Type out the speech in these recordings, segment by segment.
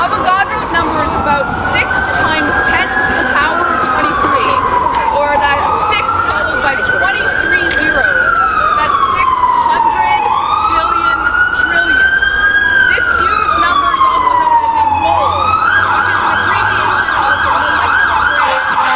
Avogadro's number is about 6 times 10 to the power of 23, or that 6 followed by 23 zeros. That's 600 billion trillion. This huge number is also known as a mole, which is an abbreviation of the molecular gram.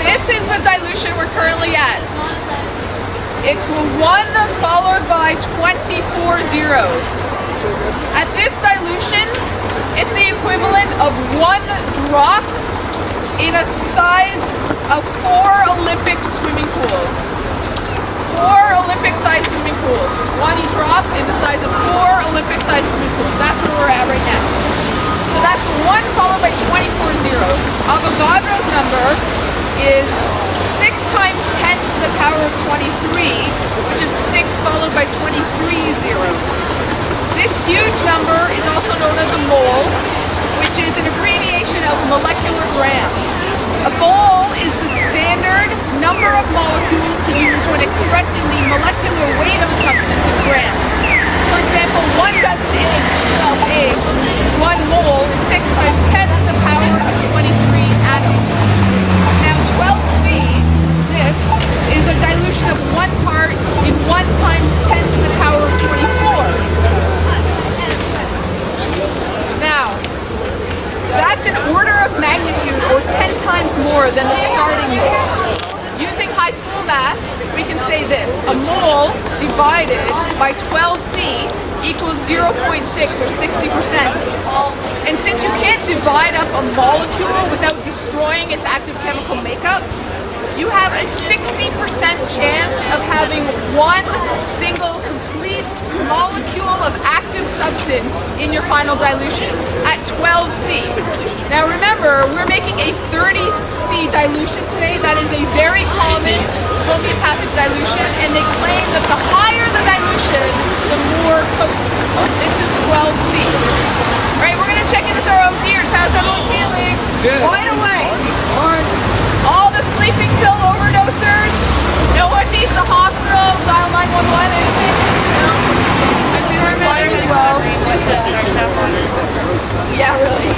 This is the dilution we're currently at. It's 1 followed by 24 zeros. At this dilution, it's the equivalent of 1 drop in a size of 4 Olympic swimming pools. 4 Olympic-sized swimming pools. 1 drop in the size of 4 Olympic-sized swimming pools. That's where we're at right now. So that's 1 followed by 24 zeros. Avogadro's number is 6 times 10 to the power of 23, which is 6 followed by 23 zeros. This huge number is also known as a mole, which is an abbreviation of molecular gram. A mole is the standard number of molecules to use when expressing the molecular weight of a substance in grams. For example, 1 dozen eggs, 12 eggs. 1 mole is 6 times 10 to the power of 23 atoms. Now 12C, this is a dilution of 1 part in 1 times 10 to the power of 24. Now, that's an order of magnitude or 10 times more than the starting mole. Using high school math, we can say this: a mole divided by 12C equals 0.6 or 60%. And since you can't divide up a molecule without destroying its active chemical makeup, you have a 60% chance of having 1 single complete molecule of active substance in your final dilution at 12C. Now remember, we're making a 30C dilution today. That is a very common homeopathic dilution, and they claim that the higher the dilution, the more potent. This is 12C. Alright, we're going to check in with our own ears. How's everyone feeling? Good. Wide awake. All the sleeping pill overdosers? No one needs the hospital, dial 911, anything? No? I'm feeling fine as well. Yeah, really.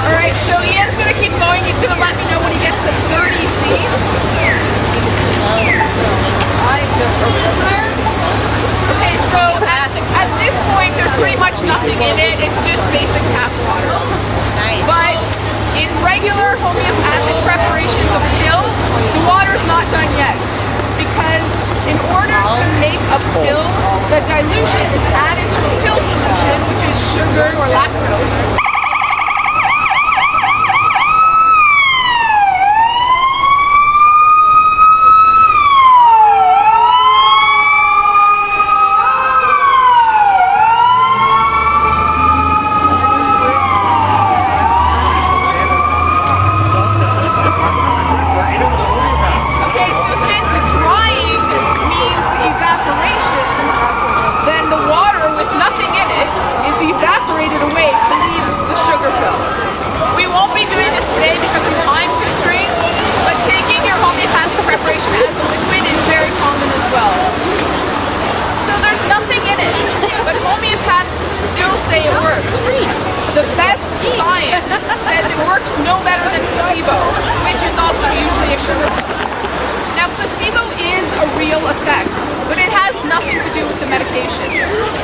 Alright, so Ian's going to keep going. He's going to let me know when he gets to 30C. Okay, so at this point, there's pretty much nothing in it. It's just basic tap water. But in regular homeopathic preparations of pills, the water's not done yet. Because in order to make a pill, the dilution is added to the pill solution, which is sugar or lactose. The best science says it works no better than placebo, which is also usually a sugar pill. Now, placebo is a real effect. but it has nothing to do with the medication.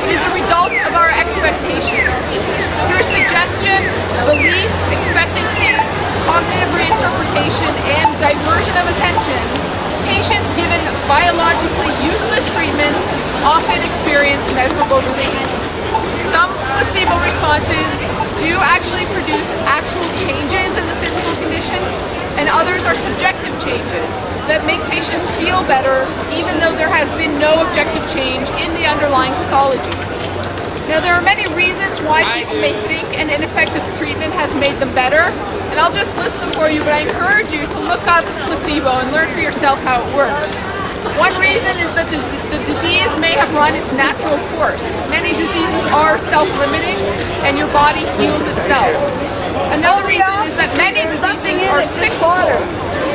It is a result of our expectations. Through suggestion, belief, expectancy, cognitive reinterpretation, and diversion of attention, patients given biologically useless treatments often experience measurable relief. Some placebo responses do actually produce actual changes in the physical condition, and others are subjective changes that make patients feel better even though there has been no objective change in the underlying pathology. Now, there are many reasons why people may think an ineffective treatment has made them better, and I'll just list them for you, but I encourage you to look up placebo and learn for yourself how it works. One reason is that the disease may have run its natural course. Many diseases are self-limiting and your body heals itself. Another reason is that many diseases are cyclical.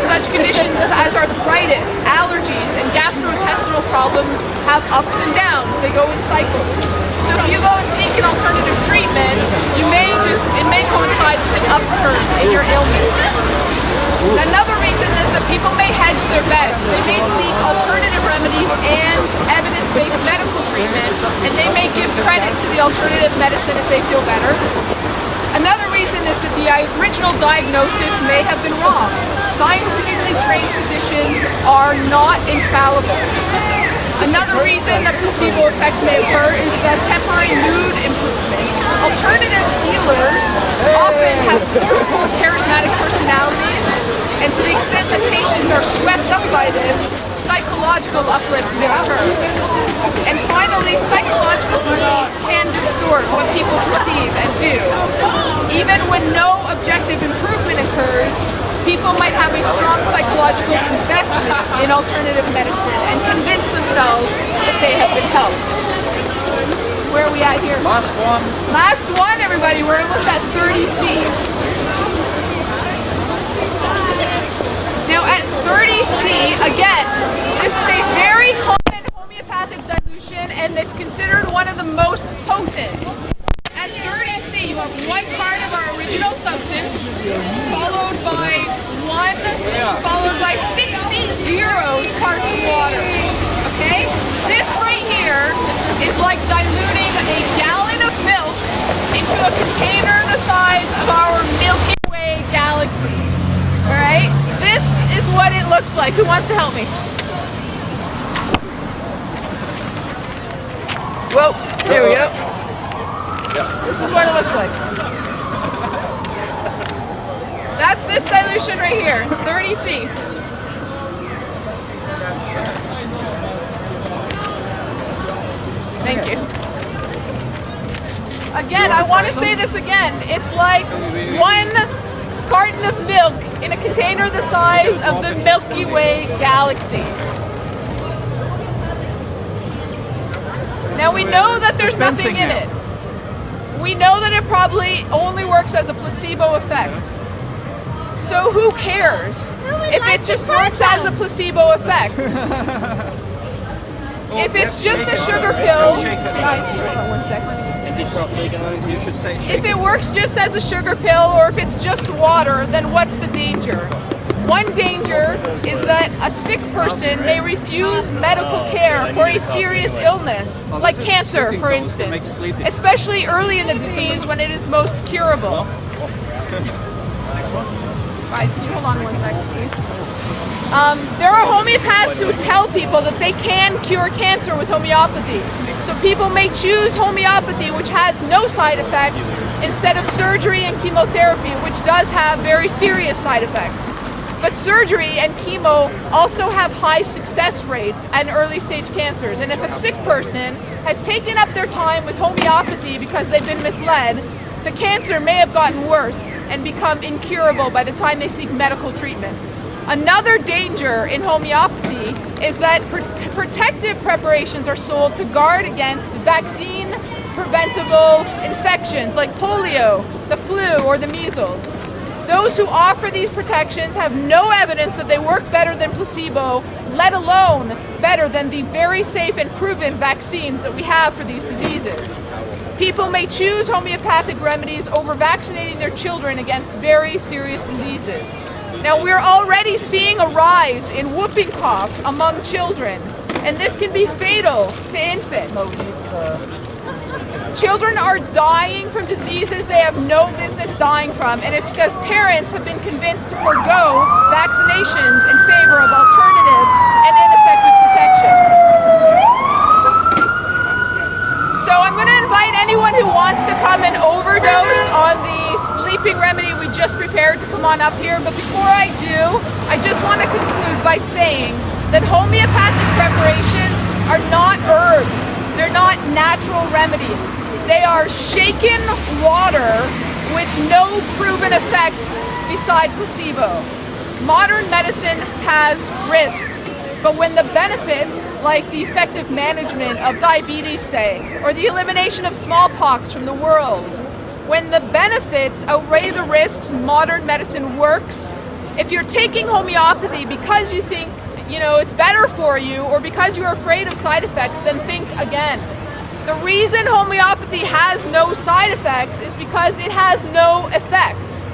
Such conditions as arthritis, allergies, and gastrointestinal problems have ups and downs. They go in cycles. So if you go and seek an alternative treatment, it may coincide with an upturn in your illness. Another reason is that people may hedge their bets. They may seek alternative remedies and evidence-based medical treatment, and they may give credit to the alternative medicine if they feel better. Another reason is that the original diagnosis may have been wrong. Scientifically trained physicians are not infallible. Another reason the placebo effect may occur is that temporary mood improvement. Alternative healers often have forceful, charismatic personalities, and to the extent that patients are swept up by this, psychological uplift may occur. And finally, psychological needs can distort what people perceive and do. Even when no objective improvement occurs, people might have a strong psychological investment in alternative medicine and convince themselves that they have been helped. Where are we at here? Last one. Last one, everybody. We're almost at 30C. Now at 30C, again, this is a very common homeopathic dilution and it's considered one of the most potent. At 30C, you have 1 part of our original substance, followed by 60 zeros parts of water. Okay? This right here is like diluting a gallon of milk into a container the size of our Milky Way galaxy. Alright? This is what it looks like. Who wants to help me? Whoa, there we go. This is what it looks like. That's this dilution right here, 30C. Thank you. Again, I want to say this again. It's like 1 carton of milk in a container the size of the Milky Way galaxy. Now we know that there's nothing in it. We know that it probably only works as a placebo effect. So who cares if it just works as a placebo effect? If it's just a sugar pill, guys, hold on 1 second. If it works just as a sugar pill or if it's just water, then what's the danger? One danger is that a sick person may refuse medical care for a serious illness, like cancer, for instance, especially early in the disease when it is most curable. Guys, can you hold on 1 second, please? There are homeopaths who tell people that they can cure cancer with homeopathy. So people may choose homeopathy, which has no side effects, instead of surgery and chemotherapy, which does have very serious side effects. But surgery and chemo also have high success rates in early stage cancers. And if a sick person has taken up their time with homeopathy because they've been misled, the cancer may have gotten worse and become incurable by the time they seek medical treatment. Another danger in homeopathy is that protective preparations are sold to guard against vaccine preventable infections like polio, the flu, or the measles. Those who offer these protections have no evidence that they work better than placebo, let alone better than the very safe and proven vaccines that we have for these diseases. People may choose homeopathic remedies over vaccinating their children against very serious diseases. Now, we're already seeing a rise in whooping cough among children, and this can be fatal to infants. Children are dying from diseases they have no business dying from, and it's because parents have been convinced to forego vaccinations in favor of alternative and ineffective protections. So I'm going to invite anyone who wants to come and overdose on the sleeping remedy we just prepared to come on up here. But before I do, I just want to conclude by saying that homeopathic preparations are not herbs. They're not natural remedies. They are shaken water with no proven effect beside placebo. Modern medicine has risks, but when the benefits, like the effective management of diabetes, say, or the elimination of smallpox from the world, when the benefits outweigh the risks, modern medicine works. If you're taking homeopathy because you think, it's better for you, or because you're afraid of side effects, then think again. The reason homeopathy has no side effects is because it has no effects.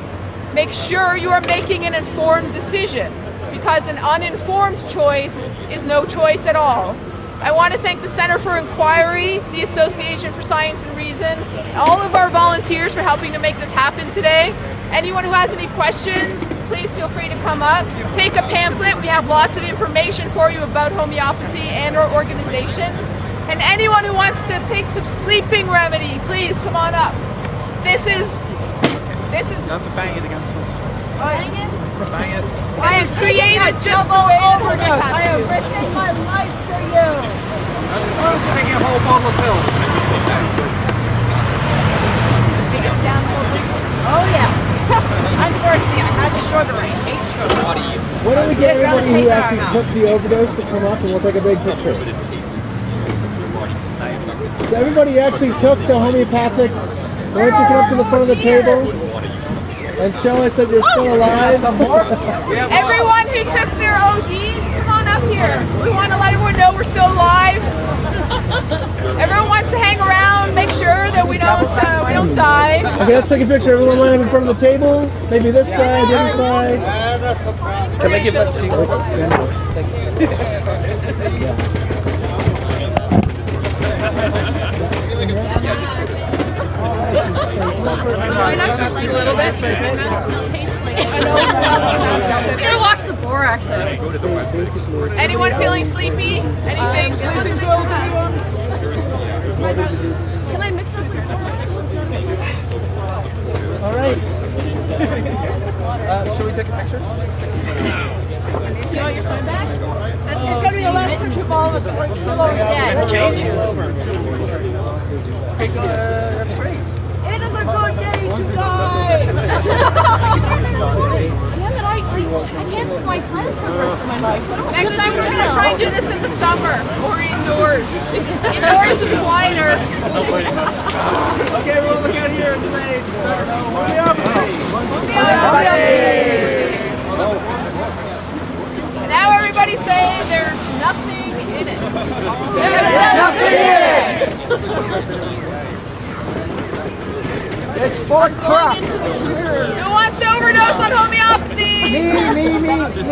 Make sure you are making an informed decision, because an uninformed choice is no choice at all. I want to thank the Center for Inquiry, the Association for Science and Reason, all of our volunteers for helping to make this happen today. Anyone who has any questions, please feel free to come up. Take a pamphlet. We have lots of information for you about homeopathy and our organizations. And anyone who wants to take some sleeping remedy, please come on up. This is. You have to bang it against this. Bang it? Bang it. This is created just the way overdose. I am risking my life for you. That's taking a whole bottle of pills. Oh yeah. I'm thirsty. I had sugar. I hate sugar. Why don't we get everybody who actually took the overdose to come up and we'll take a big picture. So everybody actually took the homeopathic. Why don't you come up to the front of the table and show us that you're still alive? Everyone who took their ODs, come on up here. We want to let everyone know we're still alive. Everyone wants to hang around, make sure that we don't die. Okay, let's take a picture. Everyone line up in front of the table. Maybe this side, the other side. Can I give that to you? Just a little bit. Still tastes like you gotta watch the borax. Anyone feeling sleepy? Anything? Can I mix this with All right. Shall we take a picture? You want your phone back? It's going to be the last picture of all of us before it's all dead. Okay, that's great. It is a good day to die. I can't live my plans for the rest of my life. Next time we're gonna try and do this in the summer or indoors. Indoors is quieter. Okay, everyone look out here and say, homeopathy! And now everybody say there's nothing in it. There's nothing in it. It's for crap. Who wants to overdose on homeopathy? Me.